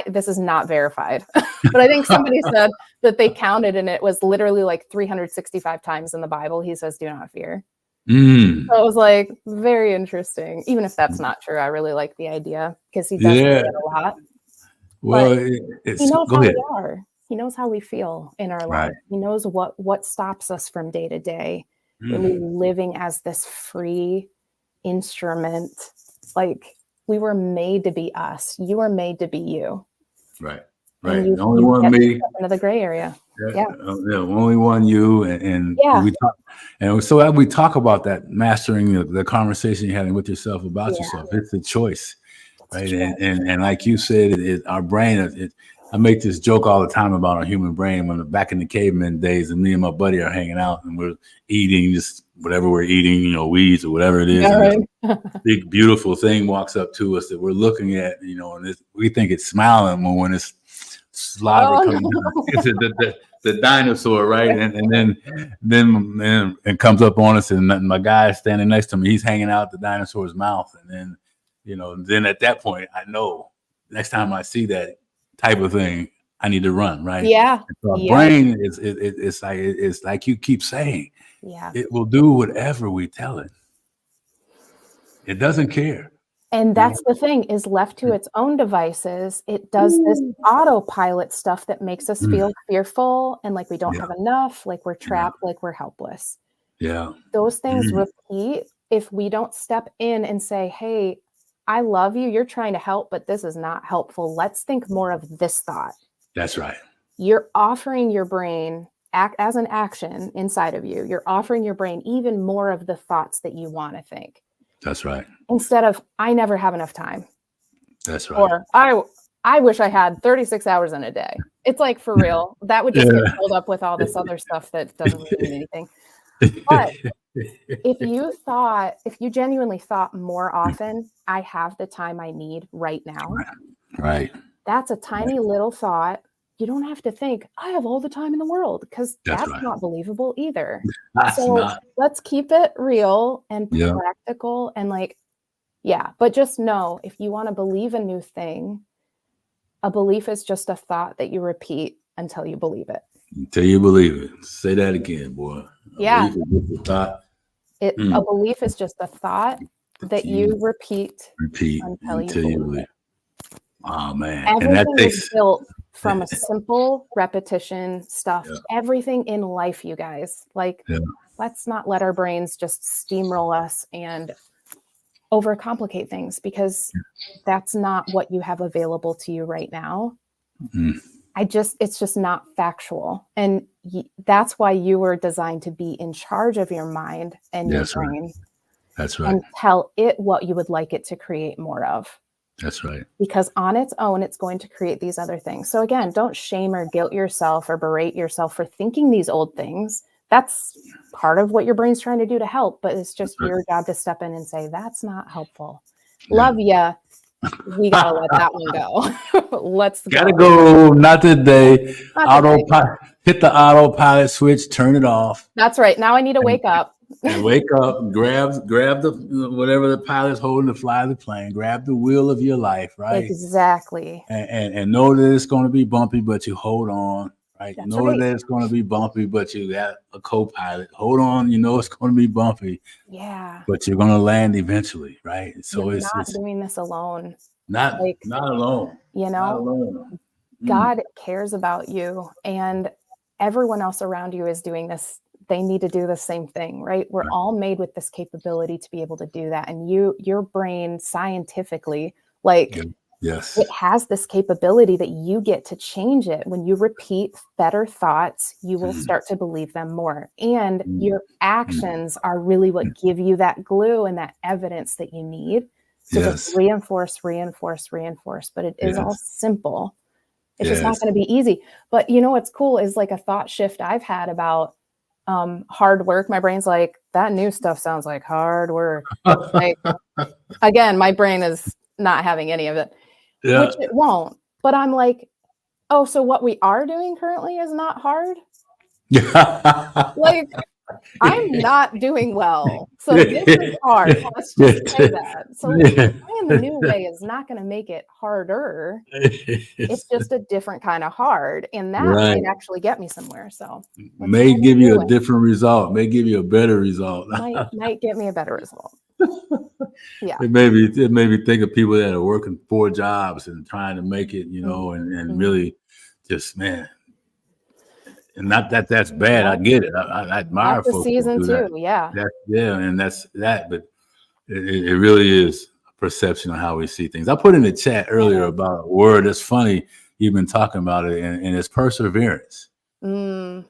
Speaker 2: this is not verified, but I think somebody said that they counted and it was literally like 365 times in the Bible. He says, do not fear. So it was like very interesting. Even if that's not true, I really like the idea because he does say it a lot.
Speaker 1: Well,
Speaker 2: he knows how we are. He knows how we feel in our life. He knows what stops us from day to day, really living as this free instrument. Like, we were made to be us. You were made to be you.
Speaker 1: Right.
Speaker 2: And
Speaker 1: the only one me.
Speaker 2: Into the gray area.
Speaker 1: Only one you. And we talk. And so as we talk about that, mastering the conversation you're having with yourself about yourself, it's a choice. Right. And like you said, our brain, I make this joke all the time about our human brain. When back in the caveman days, and me and my buddy are hanging out and we're eating just whatever we're eating, weeds or whatever it is. And this big, beautiful thing walks up to us that we're looking at, and we think it's smiling when it's slobber coming down. It's the dinosaur, right? And then it comes up on us, and my guy standing next to me, he's hanging out the dinosaur's mouth. And then, then at that point, I know next time I see that type of thing, I need to run, right?
Speaker 2: Yeah.
Speaker 1: So our brain it's like you keep saying, it will do whatever we tell it. It doesn't care.
Speaker 2: And that's the thing, is left to its own devices, it does this autopilot stuff that makes us feel fearful and like we don't have enough, like we're trapped, like we're helpless.
Speaker 1: Yeah.
Speaker 2: Those things repeat if we don't step in and say, hey, I love you. You're trying to help, but this is not helpful. Let's think more of this thought.
Speaker 1: That's right.
Speaker 2: You're offering your brain as an action inside of you. You're offering your brain even more of the thoughts that you want to think.
Speaker 1: That's right.
Speaker 2: Instead of, I never have enough time.
Speaker 1: That's right.
Speaker 2: Or I wish I had 36 hours in a day. It's like, for real. That would just get filled up with all this other stuff that doesn't really mean anything. But if you genuinely thought more often, I have the time I need right now.
Speaker 1: Right.
Speaker 2: That's a tiny little thought. You don't have to think, I have all the time in the world, because that's not believable either. Let's keep it real and practical and but just know, if you want to believe a new thing, a belief is just a thought that you repeat until you believe it.
Speaker 1: Until you believe it. Say that again, boy.
Speaker 2: A belief is just a thought that you repeat until you believe it.
Speaker 1: Oh, man.
Speaker 2: Everything is built from a simple repetition stuff. Everything in life, you guys. Let's not let our brains just steamroll us and overcomplicate things, because that's not what you have available to you right now. It's just not factual. And that's why you were designed to be in charge of your mind and your brain.
Speaker 1: That's right.
Speaker 2: And tell it what you would like it to create more of.
Speaker 1: That's right.
Speaker 2: Because on its own, it's going to create these other things. So again, don't shame or guilt yourself or berate yourself for thinking these old things. That's part of what your brain's trying to do to help, but it's just your job to step in and say, that's not helpful. Love ya. We gotta let that one go. Let's
Speaker 1: gotta go. Not today. Autopilot. Hit the autopilot switch. Turn it off.
Speaker 2: That's right. Now I need to wake up.
Speaker 1: And wake up. Grab the whatever the pilot's holding to fly the plane. Grab the wheel of your life. Right.
Speaker 2: Exactly.
Speaker 1: And know that it's going to be bumpy, but you hold on. Right.
Speaker 2: That's
Speaker 1: know that it's going to be bumpy, but you got a co-pilot. Hold on. You know it's going to be bumpy.
Speaker 2: Yeah.
Speaker 1: But you're going to land eventually. Right. So
Speaker 2: you're not doing this alone.
Speaker 1: Not alone. Not alone.
Speaker 2: God cares about you, and everyone else around you is doing this. They need to do the same thing, right? We're all made with this capability to be able to do that. And your brain scientifically,
Speaker 1: Yes.
Speaker 2: It has this capability that you get to change it. When you repeat better thoughts, you will start to believe them more. And your actions are really what give you that glue and that evidence that you need to just
Speaker 1: Yes.
Speaker 2: reinforce. But it is all
Speaker 1: Yes.
Speaker 2: simple. It's just not
Speaker 1: Yes.
Speaker 2: going to be easy. But you know what's cool is like a thought shift I've had about hard work. My brain's like, that new stuff sounds like hard work. It's like, again, my brain is not having any of it,
Speaker 1: Yeah.
Speaker 2: which it won't. But I'm like, oh, so what we are doing currently is not hard? Like, I'm not doing well. So this is hard. Let's just say that. So trying the new way is not going to make it harder. It's just a different kind of hard. And that
Speaker 1: Right.
Speaker 2: might actually get me somewhere. So
Speaker 1: May give you a different result, may give you a better result.
Speaker 2: might get me a better result. Yeah.
Speaker 1: It made me think of people that are working 4 jobs and trying to make it, and really just, man. And not that that's bad. I get it. I admire
Speaker 2: That's a
Speaker 1: folks that
Speaker 2: season
Speaker 1: do that.
Speaker 2: too. Yeah.
Speaker 1: And that's that. But it really is a perception of how we see things. I put in the chat earlier about a word that's funny. You've been talking about it, and it's perseverance. And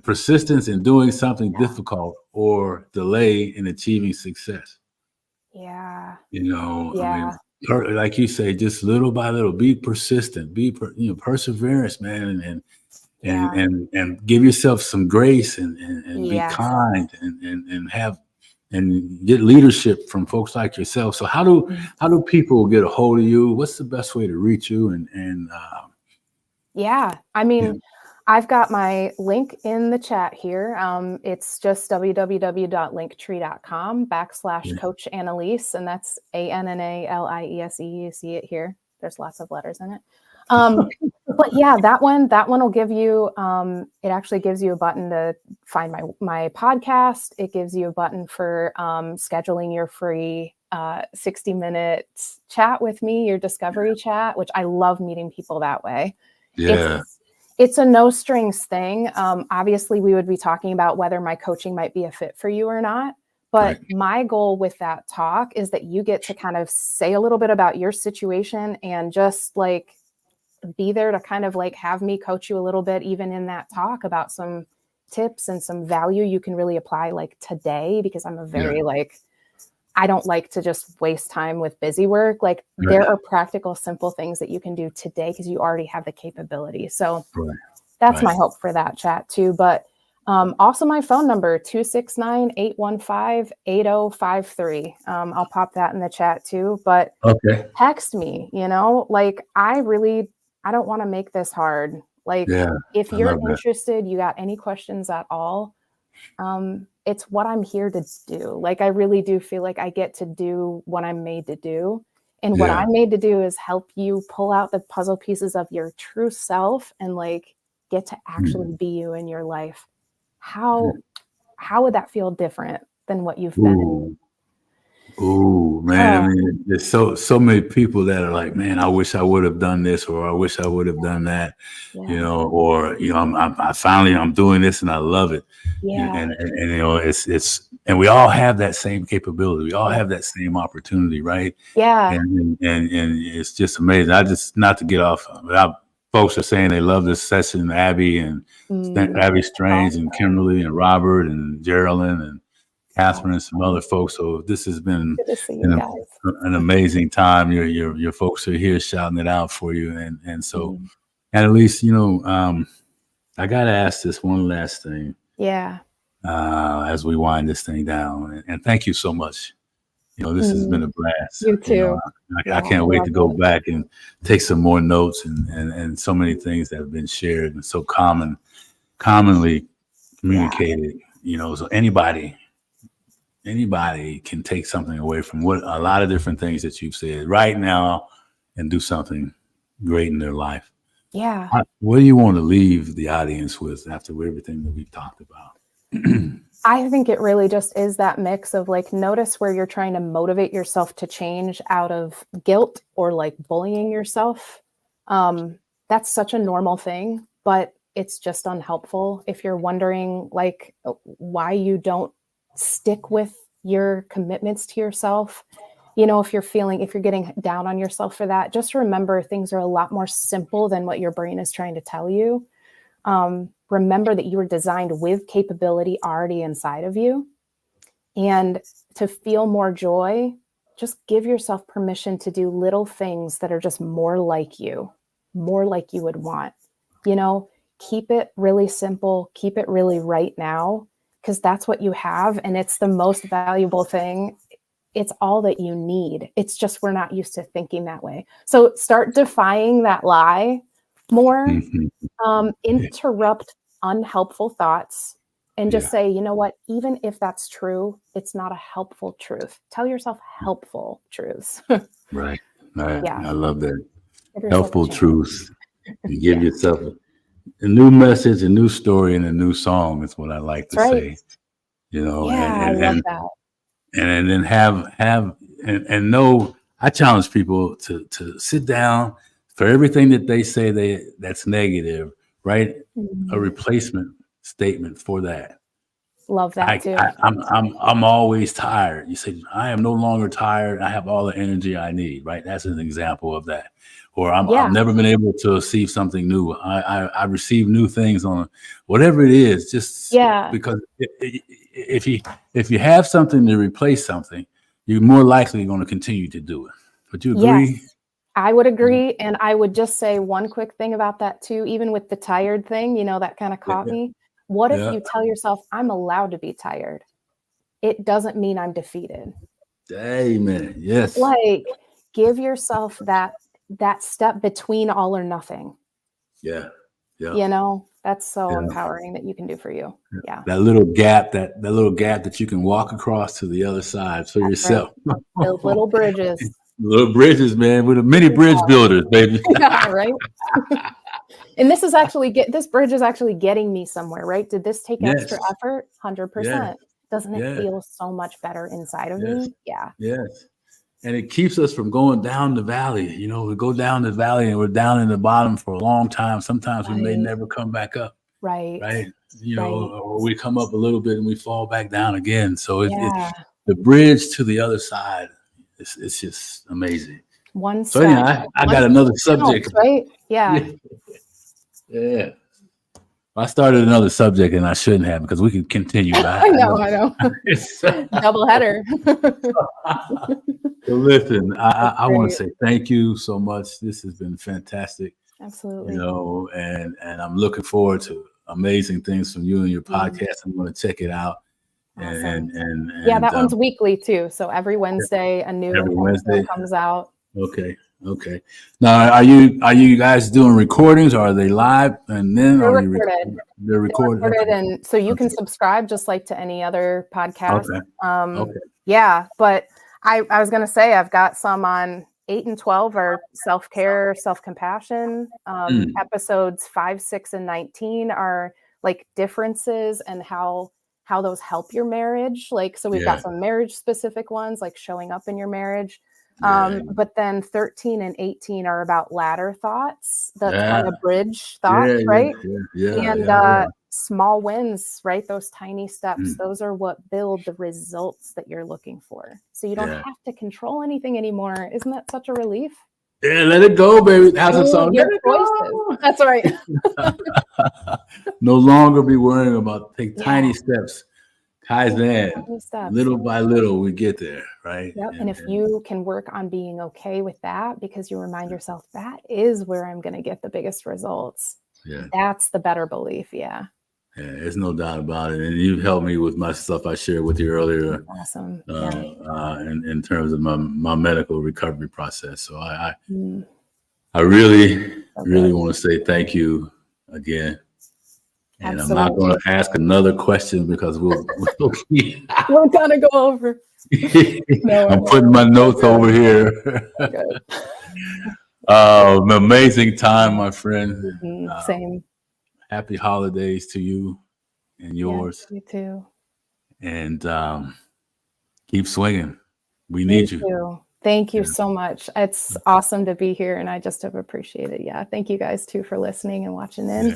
Speaker 1: persistence in doing something difficult or delay in achieving success.
Speaker 2: Yeah.
Speaker 1: I mean, like you say, just little by little, be persistent, perseverance, man, and give yourself some grace and be kind and get leadership from folks like yourself. So how do people get a hold of you? What's the best way to reach you?
Speaker 2: I mean, I've got my link in the chat here. It's just www.linktree.com/Coach Annaliese, and that's Annaliese. You see it here. There's lots of letters in it. But yeah, that one will give you, it actually gives you a button to find my podcast. It gives you a button for scheduling your free 60-minute chat with me, your discovery chat, which I love meeting people that way.
Speaker 1: Yeah.
Speaker 2: It's a no strings thing. Obviously, we would be talking about whether my coaching might be a fit for you or not. But my goal with that talk is that you get to kind of say a little bit about your situation and just like be there to kind of like have me coach you a little bit, even in that talk, about some tips and some value you can really apply like today, because I'm a very I don't like to just waste time with busy work. Like there are practical, simple things that you can do today because you already have the capability. So that's my hope for that chat too. But also my phone number, 269-815-8053. I'll pop that in the chat too, but text me, like I don't want to make this hard. Like if you're interested, you got any questions at all, it's what I'm here to do. Like, I really do feel like I get to do what I'm made to do. And what I'm made to do is help you pull out the puzzle pieces of your true self and like get to actually be you in your life. How would that feel different than what you've been?
Speaker 1: Oh man, I mean, there's so many people that are like, man, I wish I would have done this, or I wish I would have done that, or I'm doing this and I love it. And and we all have that same capability. We all have that same opportunity, right? And it's just amazing. Not to get off, folks are saying they love this session, Abby and Abby Strange and Kimberly and Robert and Geraldine and Catherine and some other folks. So this has been an amazing time. Your folks are here shouting it out for you. And so, Annaliese, I got to ask this one last thing. As we wind this thing down. And thank you so much. This has been a blast.
Speaker 2: You too.
Speaker 1: I can't wait to go back and take some more notes and so many things that have been shared and so commonly communicated, so anybody can take something away from what a lot of different things that you've said right now and do something great in their life. What do you want to leave the audience with after everything that we've talked about?
Speaker 2: I think it really just is that mix of like, notice where you're trying to motivate yourself to change out of guilt or like bullying yourself. That's such a normal thing, but it's just unhelpful. If you're wondering like why you don't stick with your commitments to yourself, You know, if you're getting down on yourself for that, just remember things are a lot more simple than what your brain is trying to tell you. Remember that you were designed with capability already inside of you. And to feel more joy, just give yourself permission to do little things that are just more like you would want. You know, keep it really simple, keep it really right now, because that's what you have. And it's the most valuable thing. It's all that you need. It's just we're not used to thinking that way. So start defying that lie more. Interrupt unhelpful thoughts and just say, you know what, even if that's true, it's not a helpful truth. Tell yourself helpful truths.
Speaker 1: Right. Yeah. I love that.
Speaker 2: Helpful
Speaker 1: truths. You give yourself a new message, a new story, and a new song is what I like to say. You know,
Speaker 2: I love that.
Speaker 1: And then have know. I challenge people to sit down for everything that they say that's negative. Write a replacement statement for that.
Speaker 2: Love that too.
Speaker 1: I'm always tired. You say, I am no longer tired. I have all the energy I need. Right. That's an example of that. Or I've never been able to receive something new. I receive new things on whatever it is. Just because if you have something to replace something, you're more likely going to continue to do it. Would you agree?
Speaker 2: Yes, I would agree. And I would just say one quick thing about that too, even with the tired thing, you know, that kind of caught me. What if you tell yourself, I'm allowed to be tired? It doesn't mean I'm defeated.
Speaker 1: Amen. Yes.
Speaker 2: Like, give yourself that step between all or nothing.
Speaker 1: Yeah.
Speaker 2: You know, that's so empowering that you can do for you. Yeah.
Speaker 1: That little gap that you can walk across to the other side for yourself.
Speaker 2: Right. Those little bridges.
Speaker 1: Little bridges, man. We're the mini bridge builders, baby.
Speaker 2: Yeah, right. And this bridge is actually getting me somewhere, right? Did this take extra effort? 100%. Doesn't it feel so much better inside of me? Yeah.
Speaker 1: Yes. And it keeps us from going down the valley. You know, we go down the valley and we're down in the bottom for a long time. Sometimes we may never come back up.
Speaker 2: Right.
Speaker 1: You know, or we come up a little bit and we fall back down again. So the bridge to the other side, it's just amazing.
Speaker 2: One
Speaker 1: step. So anyway, I got another subject.
Speaker 2: Right? Yeah.
Speaker 1: Yeah. I started another subject and I shouldn't have because we can continue.
Speaker 2: I know. Double header.
Speaker 1: So listen, I want to say thank you so much. This has been fantastic.
Speaker 2: Absolutely.
Speaker 1: You know, and I'm looking forward to amazing things from you and your podcast. I'm going to check it out.
Speaker 2: Awesome. And that one's weekly too. So every Wednesday, a new episode comes out.
Speaker 1: Okay. Now, are you guys doing recordings, or are they live? And then
Speaker 2: they're recorded.
Speaker 1: They're recorded.
Speaker 2: And so you can subscribe just like to any other podcast.
Speaker 1: Okay.
Speaker 2: Yeah, but I was going to say I've got some on 8 and 12 are self-care, self-compassion. Episodes 5, 6, and 19 are like differences and how those help your marriage. Like, so we've got some marriage specific ones, like showing up in your marriage. But then 13 and 18 are about ladder thoughts, the kind of bridge thoughts, right? And small wins, right? Those tiny steps, those are what build the results that you're looking for. So you don't have to control anything anymore. Isn't that such a relief?
Speaker 1: Yeah, let it go, baby. How's the song?
Speaker 2: Your choices. That's right.
Speaker 1: No longer be worrying about tiny steps. Kaizen, little by little, we get there, right?
Speaker 2: Yep. And if you can work on being okay with that, because you remind yourself that is where I'm going to get the biggest results.
Speaker 1: Yeah,
Speaker 2: that's the better belief. Yeah,
Speaker 1: there's no doubt about it. And you've helped me with my stuff I shared with you earlier.
Speaker 2: Awesome.
Speaker 1: In terms of my medical recovery process. So I really want to say thank you again. And absolutely. I'm not going to ask another question because we're
Speaker 2: gonna go over.
Speaker 1: I'm putting my notes over here. Amazing time, my friend.
Speaker 2: Same.
Speaker 1: Happy holidays to you and yours.
Speaker 2: You too.
Speaker 1: And keep swinging. We need you.
Speaker 2: Thank you so much. It's awesome to be here, and I just have appreciated it. Yeah, thank you guys too for listening and watching in.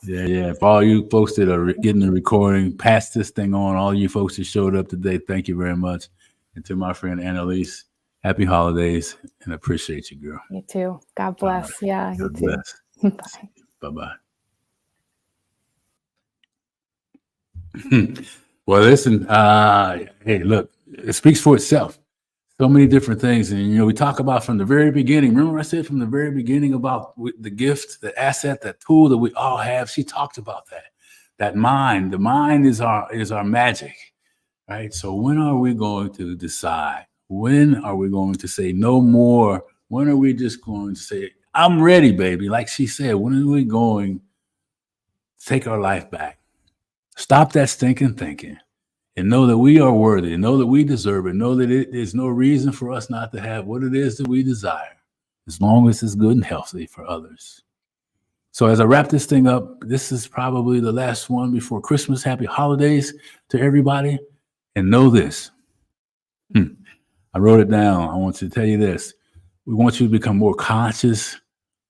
Speaker 1: Yeah. If all you folks that are getting the recording, pass this thing on. All you folks that showed up today, thank you very much. And to my friend Annaliese, Happy holidays, and appreciate you, girl.
Speaker 2: You too. God bless.
Speaker 1: Right.
Speaker 2: Yeah, you
Speaker 1: God
Speaker 2: too.
Speaker 1: bless.
Speaker 2: Bye.
Speaker 1: Bye-bye. Well, listen, hey, look, it speaks for itself. So many different things. And, we talk about from the very beginning. Remember I said from the very beginning about the gift, the asset, that tool that we all have. She talked about that mind. The mind is our magic, right? So when are we going to decide? When are we going to say no more? When are we just going to say, I'm ready, baby? Like she said, when are we going to take our life back? Stop that stinking thinking and know that we are worthy, and know that we deserve it. Know that there's no reason for us not to have what it is that we desire, as long as it's good and healthy for others. So as I wrap this thing up, this is probably the last one before Christmas. Happy holidays to everybody. And know this. I wrote it down. I want to tell you this. We want you to become more conscious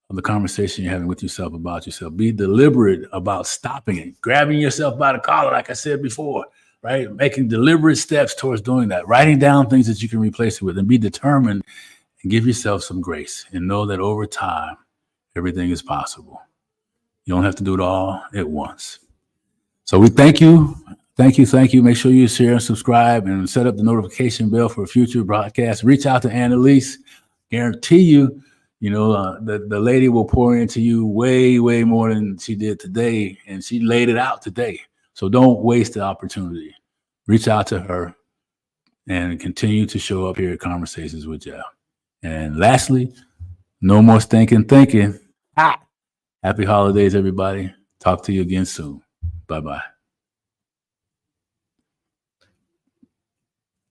Speaker 1: of the conversation you're having with yourself about yourself. Be deliberate about stopping it, grabbing yourself by the collar, like I said before, right? Making deliberate steps towards doing that, writing down things that you can replace it with, and be determined and give yourself some grace and know that over time, everything is possible. You don't have to do it all at once. So we thank you. Thank you. Make sure you share and subscribe and set up the notification bell for future broadcasts. Reach out to Annaliese. Guarantee you, the lady will pour into you way, way more than she did today. And she laid it out today. So don't waste the opportunity. Reach out to her and continue to show up here at Conversations with Geoff. And lastly, no more stinking thinking. Happy holidays, everybody. Talk to you again soon. Bye-bye.